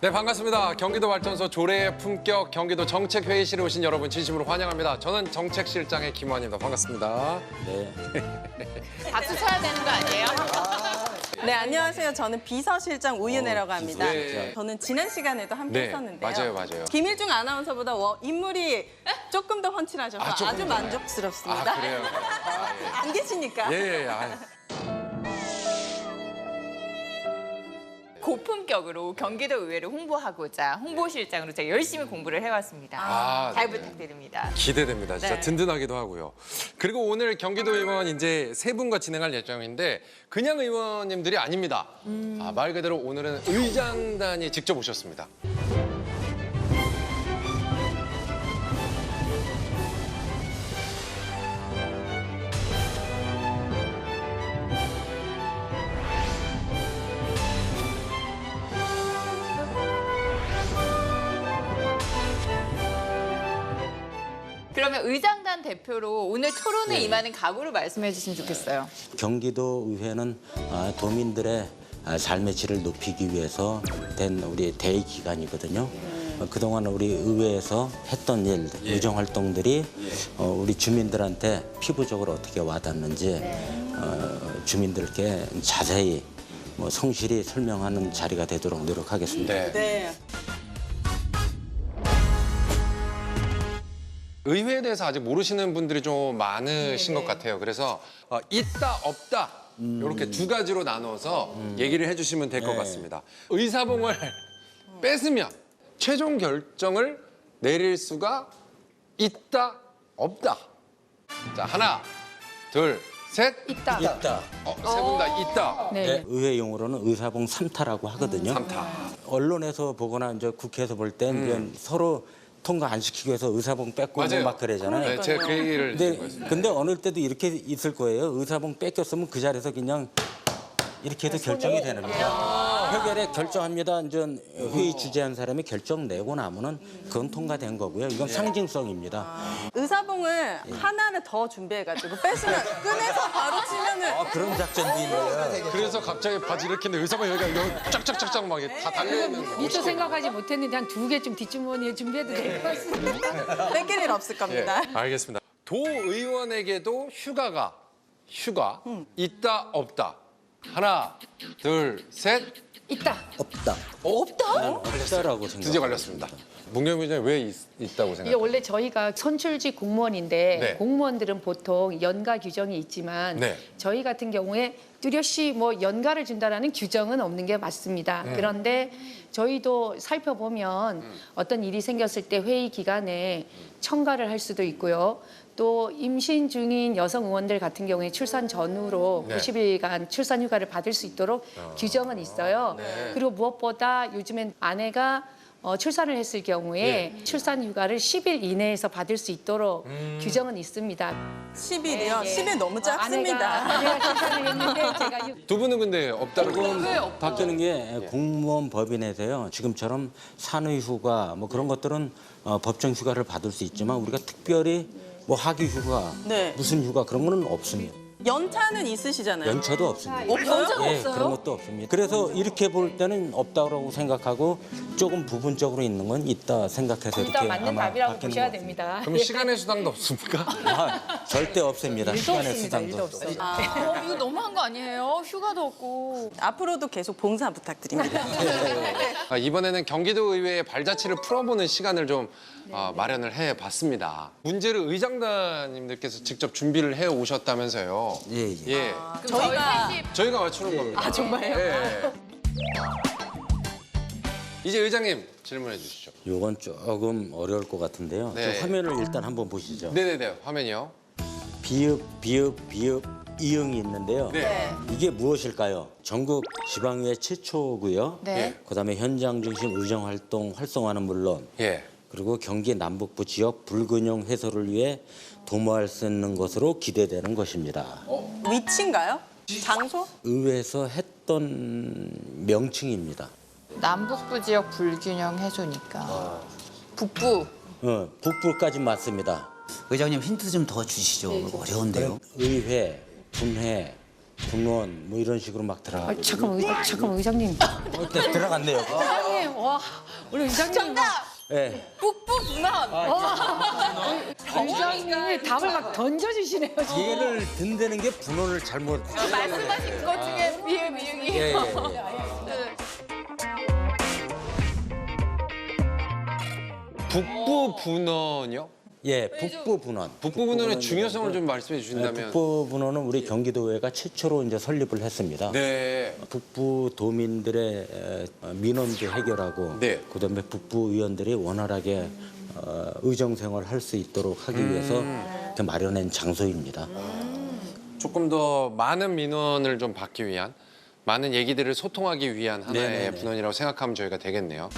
네, 반갑습니다. 경기도 발전소 조례의 품격 경기도 정책회의실에 오신 여러분 진심으로 환영합니다. 저는 정책실장의 김환입니다. 반갑습니다. 네. 박수 쳐야 되는 거 아니에요? 네, 안녕하세요. 저는 비서실장 우윤혜라고 합니다. 네. 저는 지난 시간에도 함께 네, 했었는데요. 맞아요. 김일중 아나운서보다 인물이 조금 더 훤칠하셔서 조금 아주 더. 만족스럽습니다. 아, 그래요? 안 계시니까. 예. 고품격으로 경기도 의회를 홍보하고자 홍보실장으로 제가 열심히 공부를 해왔습니다. 잘 네. 부탁드립니다. 기대됩니다. 진짜 네. 든든하기도 하고요. 그리고 오늘 경기도 의원 이제 세 분과 진행할 예정인데 그냥 의원님들이 아닙니다. 말 그대로 오늘은 의장단이 직접 오셨습니다. 그러면 의장단 대표로 오늘 토론에 임하는 각오를 말씀해 주시면 좋겠어요. 경기도 의회는 도민들의 삶의 질을 높이기 위해서 된 우리 대의 기관이거든요. 그동안 우리 의회에서 했던 일, 의정 활동들이 우리 주민들한테 피부적으로 어떻게 와닿는지 주민들께 자세히 성실히 설명하는 자리가 되도록 노력하겠습니다. 네. 의회에 대해서 아직 모르시는 분들이 좀 많으신 것 같아요. 그래서 있다 없다 이렇게 두 가지로 나눠서 얘기를 해주시면 될 것 같습니다. 의사봉을 뺏으면 최종 결정을 내릴 수가 있다 없다. 자, 하나, 둘, 셋. 있다. 있다. 세 분 다 있다. 네. 의회 용어로는 의사봉 3타라고 하거든요. 3타. 언론에서 보거나 이제 국회에서 볼 땐 서로 통과 안 시키기 위해서 의사봉 뺏고 맞아요. 막 그러잖아요. 네, 제가 그 얘기를 드린 근데, 거였습니다. 근데 어느 때도 이렇게 있을 거예요. 의사봉 뺏겼으면 그 자리에서 그냥 이렇게 해도 결정이 되는 거예요. 표결에 결정합니다. 이제 회의 주재한 사람이 결정 내고 나면은 그건 통과된 거고요. 이건 상징성입니다. 의사봉을 하나를 더 준비해가지고 뺏으면 꺼내서 바로 치면은 그런 작전도 있네요. 그래서 갑자기 바지 이렇게 했는데 의사봉 여기가 쫙쫙쫙쫙 막 다 달려있는 거. 미처 생각하지 못했는데 한 2개쯤 뒷주머니에 준비해도 될 것 같습니다. 뺏길 일 없을 겁니다. 알겠습니다. 도의원에게도 휴가 있다 없다. 하나, 둘, 셋. 있다. 없다. 없다? 없다라고 드디어 생각합니다. 걸렸습니다. 문경민 위원장 왜 있다고 이게 생각해요? 원래 저희가 선출직 공무원인데 네. 공무원들은 보통 연가 규정이 있지만 네. 저희 같은 경우에 뚜렷이 연가를 준다라는 규정은 없는 게 맞습니다. 그런데 저희도 살펴보면 어떤 일이 생겼을 때 회의 기간에 청가를 할 수도 있고요. 또 임신 중인 여성 의원들 같은 경우에 출산 전후로 네. 90일간 출산 휴가를 받을 수 있도록 규정은 있어요. 그리고 무엇보다 요즘엔 아내가 출산을 했을 경우에 출산 휴가를 10일 이내에서 받을 수 있도록 규정은 있습니다. 10일이요? 10일 너무 작습니다. 아내가 출산을 했는데 제가 두 분은 근데 없다고. 그건 바뀌는 게 공무원 법인에서요. 지금처럼 산의 휴가 그런 것들은 법정 휴가를 받을 수 있지만 우리가 특별히 학위 휴가, 네. 무슨 휴가 그런 거는 없습니다. 연차는 있으시잖아요. 연차도 없습니다. 없어요? 예, 그런 것도 없습니다. 그래서 이렇게 볼 때는 없다고 생각하고 조금 부분적으로 있는 건 있다 생각해서 이렇게 일단 맞는 아마 답이라고 바뀌는 보셔야 것 됩니다. 그럼 시간의 수당도 없습니까? 절대 없습니다. 일도 시간의 없습니다. 수당도 일도 없어요. 없어요. 이거 너무한 거 아니에요? 휴가도 없고. 앞으로도 계속 봉사 부탁드립니다. 이번에는 경기도 의회의 발자취를 풀어보는 시간을 좀 마련을 해봤습니다. 문제를 의장단님들께서 직접 준비를 해 오셨다면서요. 예. 그럼 저희가 맞추는 겁니다. 아, 정말요? 예. 이제 의장님 질문해 주시죠. 요건 조금 어려울 것 같은데요. 네. 좀 화면을 일단 한번 보시죠. 네네네, 화면이요. 비읍, 이응이 있는데요. 네. 이게 무엇일까요? 전국 지방의회 최초고요. 네. 그다음에 현장 중심 의정 활동 활성화는 물론 예. 그리고 경기 남북부 지역 불균형 해소를 위해 도모할 수 있는 것으로 기대되는 것입니다. 위치인가요? 장소? 의회에서 했던 명칭입니다. 남북부 지역 불균형 해소니까. 북부. 북부까지 맞습니다. 의장님 힌트 좀 더 주시죠. 어려운데요. 의회, 분회, 분원 이런 식으로 막 들어가고 잠깐만 의장님. 들어갔네요. 의장님 와, 우리 의장님. 정답! 예. 북부분원. 의장님이 답을 막 던져주시네요. 지금. 얘를 든다는 게 분원을 잘못. 말씀하신 것 중에 미음이. 예, 예. 북부 분원이요? 예, 북부 분원. 북부 분원의 중요성을 좀 말씀해 네, 주신다면. 북부 분원은 우리 경기도의회가 최초로 이제 설립을 했습니다. 네. 북부 도민들의 민원도 해결하고 네. 그다음에 북부 의원들이 원활하게 의정 생활을 할 수 있도록 하기 위해서 이렇게 마련한 장소입니다. 조금 더 많은 민원을 좀 받기 위한, 많은 얘기들을 소통하기 위한 하나의 네네네. 분원이라고 생각하면 저희가 되겠네요.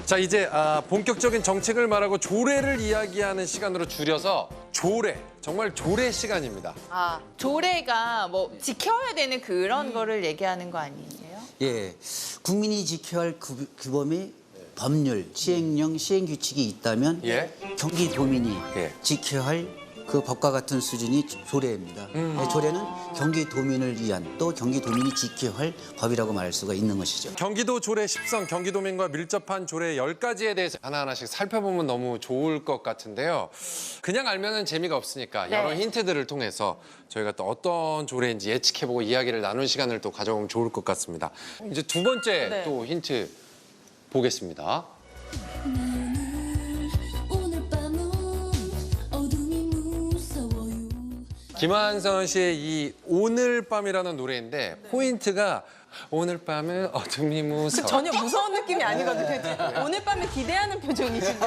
자, 이제 본격적인 정책을 말하고 조례를 이야기하는 시간으로 줄여서 조례, 정말 조례 시간입니다. 아, 조례가 뭐 지켜야 되는 그런 거를 얘기하는 거 아니에요? 예, 국민이 지켜야 할 규범이 법률, 시행령, 시행규칙이 있다면 예. 경기도민이 예. 지켜야 할 그 법과 같은 수준이 조례입니다. 조례는 경기도민을 위한 또 경기도민이 지켜야 할 법이라고 말할 수가 있는 것이죠. 경기도 조례 10성, 경기도민과 밀접한 조례 10가지에 대해서 하나하나씩 살펴보면 너무 좋을 것 같은데요. 그냥 알면은 재미가 없으니까 여러 힌트들을 통해서 저희가 또 어떤 조례인지 예측해보고 이야기를 나눈 시간을 또 가져보면 좋을 것 같습니다. 이제 두 번째 또 힌트 보겠습니다. 오늘 밤은 어둠이 무서워요. 김한선 씨의 이 오늘 밤이라는 노래인데 포인트가 오늘 밤은 어둠이 무서워. 전혀 무서운 느낌이 아니거든요. 오늘 밤에 기대하는 표정이신데.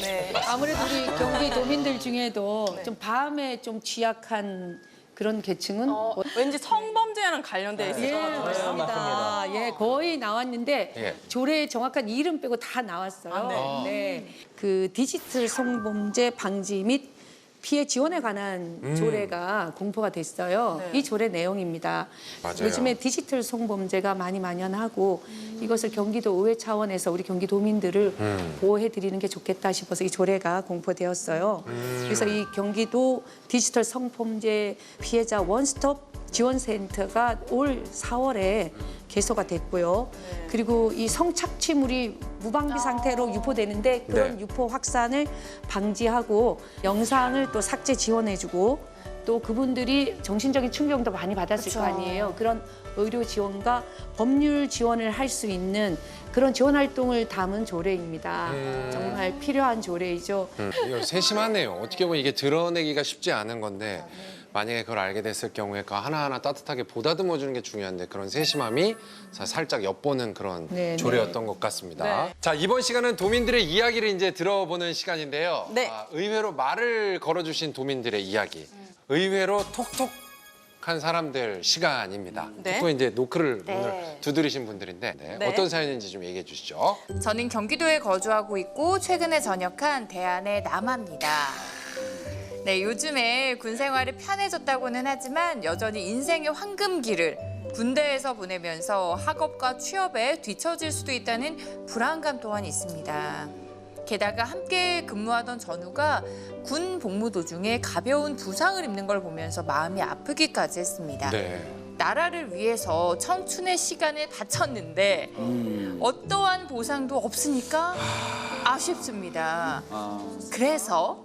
네. 아무래도 우리 경기도민들 중에도 좀 밤에 좀 취약한 그런 계층은 왠지 성범죄랑 관련돼 있을 것 같아요. 맞습니다. 예, 거의 나왔는데 예. 조례의 정확한 이름 빼고 다 나왔어요. 네. 그 디지털 성범죄 방지 및 피해 지원에 관한 조례가 공포가 됐어요. 이 조례 내용입니다. 맞아요. 요즘에 디지털 성범죄가 많이 만연하고 이것을 경기도 의회 차원에서 우리 경기도민들을 보호해드리는 게 좋겠다 싶어서 이 조례가 공포되었어요. 그래서 이 경기도 디지털 성범죄 피해자 원스톱 지원센터가 올 4월에 개소가 됐고요. 그리고 이 성착취물이 무방비 상태로 유포되는데 그런 네. 유포 확산을 방지하고 영상을 또 삭제 지원해주고 또 그분들이 정신적인 충격도 많이 받았을 거 아니에요. 그런 의료 지원과 법률 지원을 할 수 있는 그런 지원 활동을 담은 조례입니다. 정말 필요한 조례이죠. 이거 세심하네요. 어떻게 보면 이게 드러내기가 쉽지 않은 건데 만약에 그걸 알게 됐을 경우에 그 하나하나 따뜻하게 보다듬어 주는 게 중요한데 그런 세심함이 살짝 엿보는 그런 네, 조례였던 것 같습니다. 자, 이번 시간은 도민들의 이야기를 이제 들어보는 시간인데요. 네. 의외로 말을 걸어주신 도민들의 이야기. 의외로 톡톡한 사람들 시간입니다. 네. 또 이제 노크를 오늘 두드리신 분들인데 네. 어떤 사연인지 좀 얘기해 주시죠. 저는 경기도에 거주하고 있고 최근에 전역한 대안의 남아입니다. 네, 요즘에 군 생활이 편해졌다고는 하지만 여전히 인생의 황금기를 군대에서 보내면서 학업과 취업에 뒤처질 수도 있다는 불안감 또한 있습니다. 게다가 함께 근무하던 전우가 군 복무 도중에 가벼운 부상을 입는 걸 보면서 마음이 아프기까지 했습니다. 네. 나라를 위해서 청춘의 시간을 바쳤는데 어떠한 보상도 없으니까 아쉽습니다. 그래서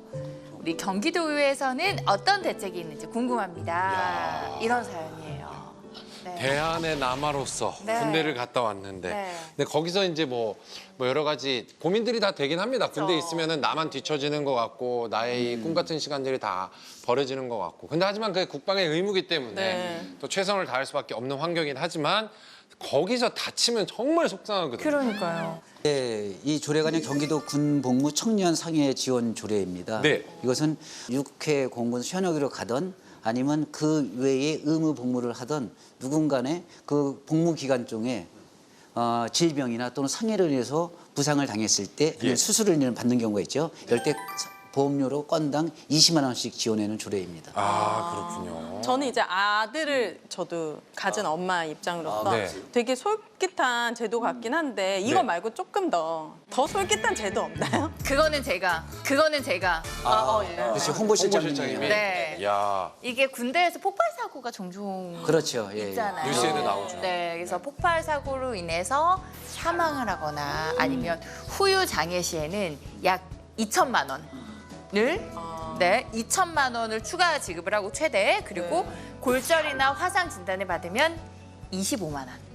우리 경기도의회에서는 어떤 대책이 있는지 궁금합니다. 이런 사연이에요. 네. 대안의 남아로서 네. 군대를 갔다 왔는데 네. 근데 거기서 이제 뭐 여러 가지 고민들이 다 되긴 합니다. 군대 있으면은 나만 뒤처지는 것 같고 나의 이꿈 같은 시간들이 다 버려지는 것 같고 근데 하지만 그게 국방의 의무이기 때문에 네. 또 최선을 다할 수밖에 없는 환경이긴 하지만 거기서 다치면 정말 속상하거든요. 그러니까요. 네, 이 조례가 경기도 군복무 청년 상해 지원 조례입니다. 네. 이것은 육해 공군 현역으로 가던 아니면 그 외에 의무 복무를 하던 누군가의 그 복무 기간 중에 질병이나 또는 상해를 인해서 부상을 당했을 때 예. 수술을 받는 경우가 있죠. 이럴 때 보험료로 건당 20만 원씩 지원하는 조례입니다. 그렇군요. 저는 이제 아들을 저도 가진 엄마 입장으로서 네. 되게 솔깃한 제도 같긴 한데 이거 네. 말고 조금 더 솔깃한 제도 없나요? 그거는 제가. 예. 그렇지, 홍보실장님이. 홍보실장님이. 네. 야, 이게 군대에서 폭발 사고가 종종 그렇죠. 예, 예. 있잖아요. 뉴스에도 나오죠. 네, 그래서 폭발 사고로 인해서 사망을 하거나 아니면 후유 장애 시에는 약 2천만 원을 네, 2천만 원을 추가 지급을 하고 최대 그리고 골절이나 화상 진단을 받으면 25만 원.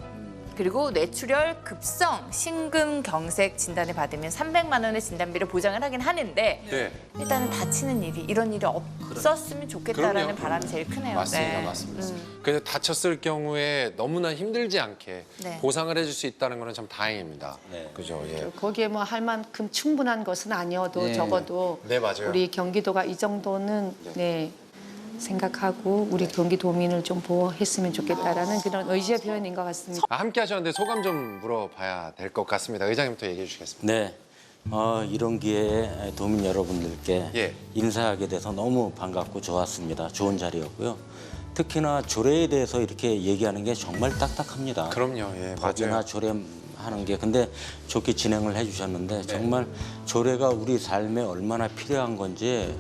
그리고 뇌출혈, 급성, 심근경색 진단을 받으면 300만 원의 진단비를 보장을 하긴 하는데 네. 일단은 다치는 일이 이런 일이 없었으면 좋겠다라는 그럼요. 바람이 제일 크네요. 맞습니다, 네. 맞습니다. 그래서 다쳤을 경우에 너무나 힘들지 않게 네. 보상을 해줄 수 있다는 거는 참 다행입니다. 그죠? 예. 거기에 뭐 할 만큼 충분한 것은 아니어도 네. 적어도 네, 맞아요. 우리 경기도가 이 정도는 네, 생각하고 우리 경기도민을 좀 보호했으면 좋겠다라는 그런 의지의 표현인 것 같습니다. 함께 하셨는데 소감 좀 물어봐야 될 것 같습니다. 의장님부터 얘기해 주시겠습니다. 네. 이런 기회에 도민 여러분들께 예. 인사하게 돼서 너무 반갑고 좋았습니다. 좋은 자리였고요. 특히나 조례에 대해서 이렇게 얘기하는 게 정말 딱딱합니다. 그럼요, 예, 법이나 맞아요. 조례하는 게 근데 좋게 진행을 해주셨는데 네. 정말 조례가 우리 삶에 얼마나 필요한 건지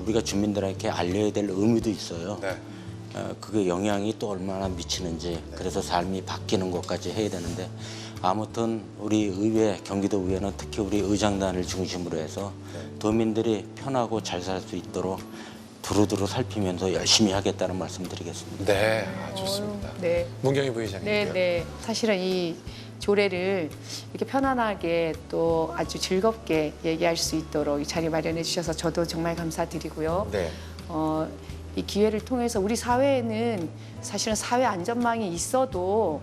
우리가 주민들에게 알려야 될 의무도 있어요. 네. 그게 영향이 또 얼마나 미치는지 그래서 삶이 바뀌는 것까지 해야 되는데 아무튼 우리 의회 경기도 의회는 특히 우리 의장단을 중심으로 해서 도민들이 편하고 잘 살 수 있도록 두루두루 살피면서 열심히 하겠다는 말씀드리겠습니다. 네, 좋습니다. 네. 문경희 부의장님. 네, 네. 사실은 이 조례를 이렇게 편안하게 또 아주 즐겁게 얘기할 수 있도록 이 자리 마련해 주셔서 저도 정말 감사드리고요. 네. 이 기회를 통해서 우리 사회에는 사실은 사회 안전망이 있어도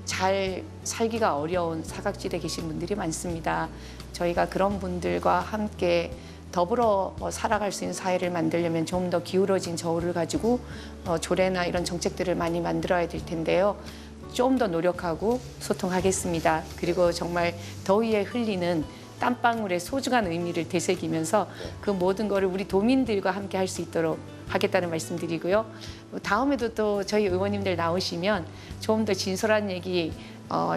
잘 살기가 어려운 사각지대에 계신 분들이 많습니다. 저희가 그런 분들과 함께 더불어 살아갈 수 있는 사회를 만들려면 좀 더 기울어진 저울을 가지고 조례나 이런 정책들을 많이 만들어야 될 텐데요. 좀 더 노력하고 소통하겠습니다. 그리고 정말 더위에 흘리는 땀방울의 소중한 의미를 되새기면서 그 모든 거를 우리 도민들과 함께 할 수 있도록 하겠다는 말씀드리고요. 다음에도 또 저희 의원님들 나오시면 좀 더 진솔한 얘기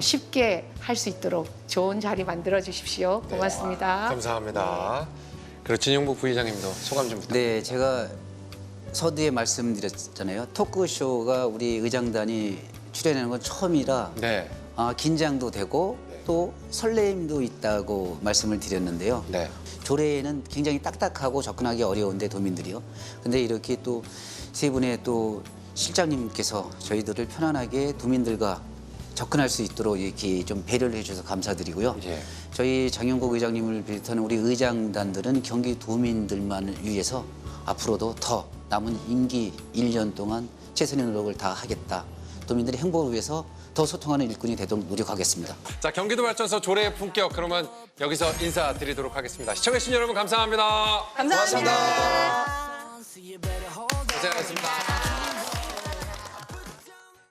쉽게 할 수 있도록 좋은 자리 만들어 주십시오. 고맙습니다. 감사합니다. 그리고 진용복 부의장님도 소감 좀 부탁드립니다. 네, 제가 서두에 말씀드렸잖아요. 토크쇼가 우리 의장단이 출연하는 건 처음이라 네. 긴장도 되고 또 설레임도 있다고 말씀을 드렸는데요. 네. 조례에는 굉장히 딱딱하고 접근하기 어려운데 도민들이요. 근데 이렇게 또 세 분의 또 실장님께서 저희들을 편안하게 도민들과 접근할 수 있도록 이렇게 좀 배려를 해주셔서 감사드리고요. 예. 저희 장영국 의장님을 비롯한 우리 의장단들은 경기 도민들만을 위해서 앞으로도 더 남은 임기 1년 동안 최선의 노력을 다하겠다. 도민들의 행복을 위해서 더 소통하는 일꾼이 되도록 노력하겠습니다. 자, 경기도 발전소 조례의 품격 그러면 여기서 인사드리도록 하겠습니다. 시청해주신 여러분 감사합니다. 감사합니다. 고생하셨습니다.